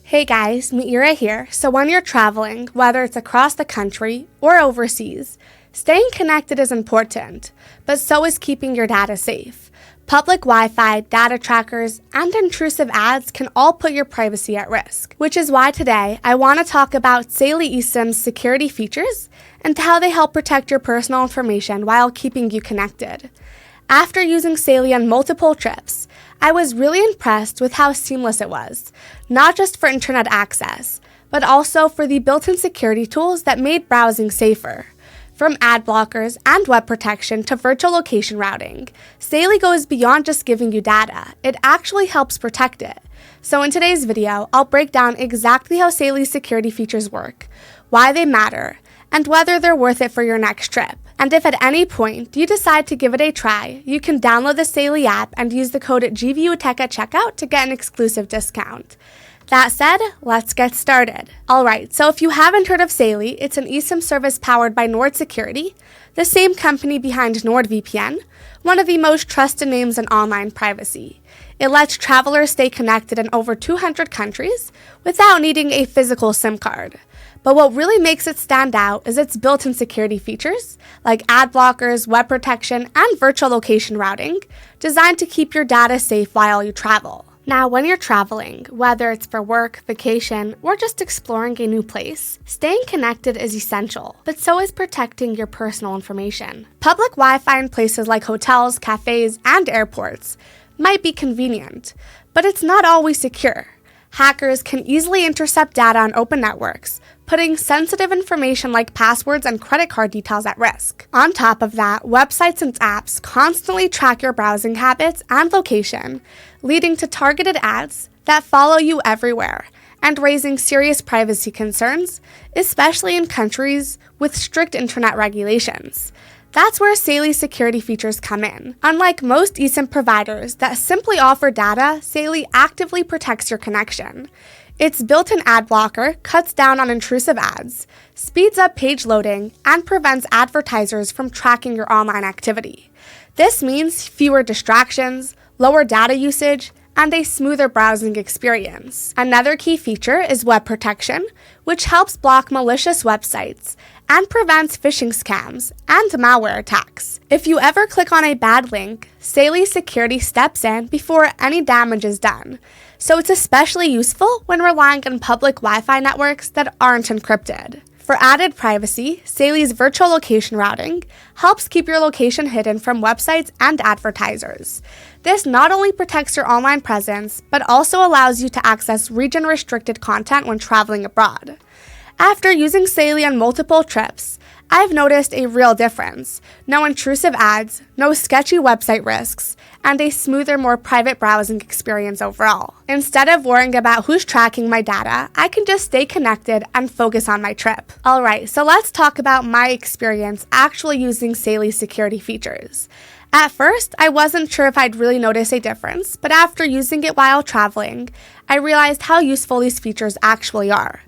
Hey guys, Meira here. So when you're traveling, whether it's across the country or overseas, staying connected is important, but so is keeping your data safe. Public Wi-Fi, data trackers, and intrusive ads can all put your privacy at risk, which is why today I want to talk about Saily eSIM's security features and how they help protect your personal information while keeping you connected. After using Saily on multiple trips, I was really impressed with how seamless it was, not just for internet access, but also for the built-in security tools that made browsing safer. From ad blockers and web protection to virtual location routing, Saily goes beyond just giving you data. It actually helps protect it. So in today's video, I'll break down exactly how Saily security features work, why they matter, and whether they're worth it for your next trip. And if at any point you decide to give it a try, you can download the Saily app and use the code GVUTech at checkout to get an exclusive discount. That said, let's get started. Alright, so if you haven't heard of Saily, it's an eSIM service powered by Nord Security, the same company behind NordVPN, one of the most trusted names in online privacy. It lets travelers stay connected in over 200 countries without needing a physical SIM card. But what really makes it stand out is its built-in security features, like ad blockers, web protection, and virtual location routing, designed to keep your data safe while you travel. Now, when you're traveling, whether it's for work, vacation, or just exploring a new place, staying connected is essential, but so is protecting your personal information. Public Wi-Fi in places like hotels, cafes, and airports might be convenient, but it's not always secure. Hackers can easily intercept data on open networks, putting sensitive information like passwords and credit card details at risk. On top of that, websites and apps constantly track your browsing habits and location, leading to targeted ads that follow you everywhere and raising serious privacy concerns, especially in countries with strict internet regulations. That's where Saily security features come in. Unlike most eSIM providers that simply offer data, Saily actively protects your connection. Its built-in ad blocker cuts down on intrusive ads, speeds up page loading, and prevents advertisers from tracking your online activity. This means fewer distractions, lower data usage, and a smoother browsing experience. Another key feature is web protection, which helps block malicious websites and prevents phishing scams and malware attacks. If you ever click on a bad link, Saily Security steps in before any damage is done, so it's especially useful when relying on public Wi-Fi networks that aren't encrypted. For added privacy, Saily's virtual location routing helps keep your location hidden from websites and advertisers. This not only protects your online presence, but also allows you to access region-restricted content when traveling abroad. After using Saily on multiple trips, I've noticed a real difference. No intrusive ads, no sketchy website risks, and a smoother, more private browsing experience overall. Instead of worrying about who's tracking my data, I can just stay connected and focus on my trip. Alright, so let's talk about my experience actually using Saily security features. At first, I wasn't sure if I'd really notice a difference, but after using it while traveling, I realized how useful these features actually are.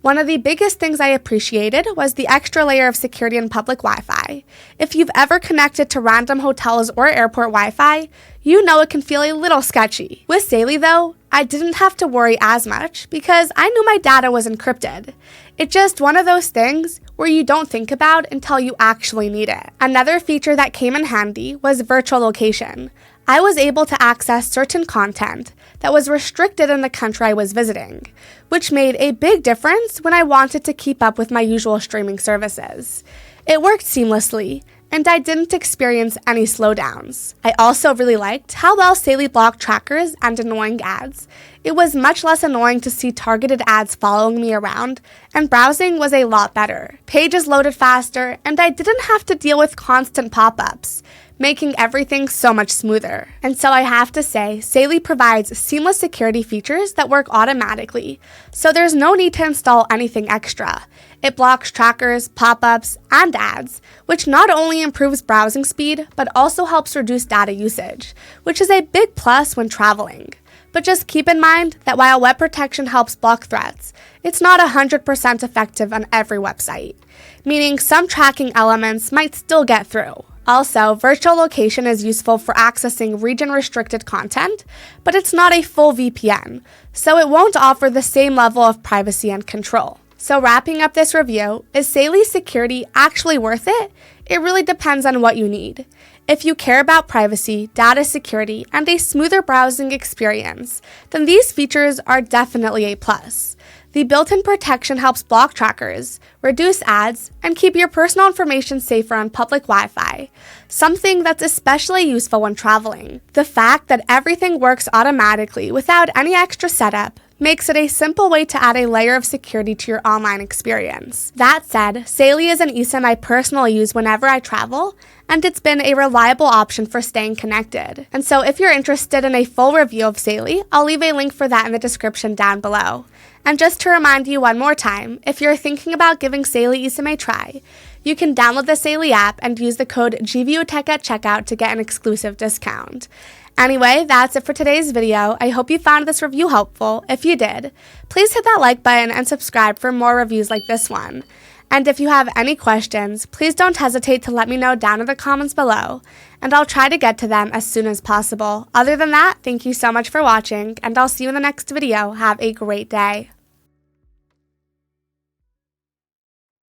One of the biggest things I appreciated was the extra layer of security in public Wi-Fi. If you've ever connected to random hotels or airport Wi-Fi, you know it can feel a little sketchy. With Saily though, I didn't have to worry as much because I knew my data was encrypted. It's just one of those things where you don't think about until you actually need it. Another feature that came in handy was virtual location. I was able to access certain content that was restricted in the country I was visiting, which made a big difference when I wanted to keep up with my usual streaming services. It worked seamlessly, and I didn't experience any slowdowns. I also really liked how well Saily blocked trackers and annoying ads. It was much less annoying to see targeted ads following me around, and browsing was a lot better. Pages loaded faster, and I didn't have to deal with constant pop-ups, making everything so much smoother. And so I have to say, Saily provides seamless security features that work automatically, so there's no need to install anything extra. It blocks trackers, pop-ups, and ads, which not only improves browsing speed, but also helps reduce data usage, which is a big plus when traveling. But just keep in mind that while web protection helps block threats, it's not 100% effective on every website, meaning some tracking elements might still get through. Also, virtual location is useful for accessing region-restricted content, but it's not a full VPN, so it won't offer the same level of privacy and control. So wrapping up this review, is Saily Security actually worth it? It really depends on what you need. If you care about privacy, data security, and a smoother browsing experience, then these features are definitely a plus. The built-in protection helps block trackers, reduce ads, and keep your personal information safer on public Wi-Fi, something that's especially useful when traveling. The fact that everything works automatically without any extra setup makes it a simple way to add a layer of security to your online experience. That said, Saily is an eSIM I personally use whenever I travel, and it's been a reliable option for staying connected. And so if you're interested in a full review of Saily, I'll leave a link for that in the description down below. And just to remind you one more time, if you're thinking about giving Saily eSIM a try, you can download the Saily app and use the code GVUTech at checkout to get an exclusive discount. Anyway, that's it for today's video. I hope you found this review helpful. If you did, please hit that like button and subscribe for more reviews like this one. And if you have any questions, please don't hesitate to let me know down in the comments below, and I'll try to get to them as soon as possible. Other than that, thank you so much for watching, and I'll see you in the next video. Have a great day.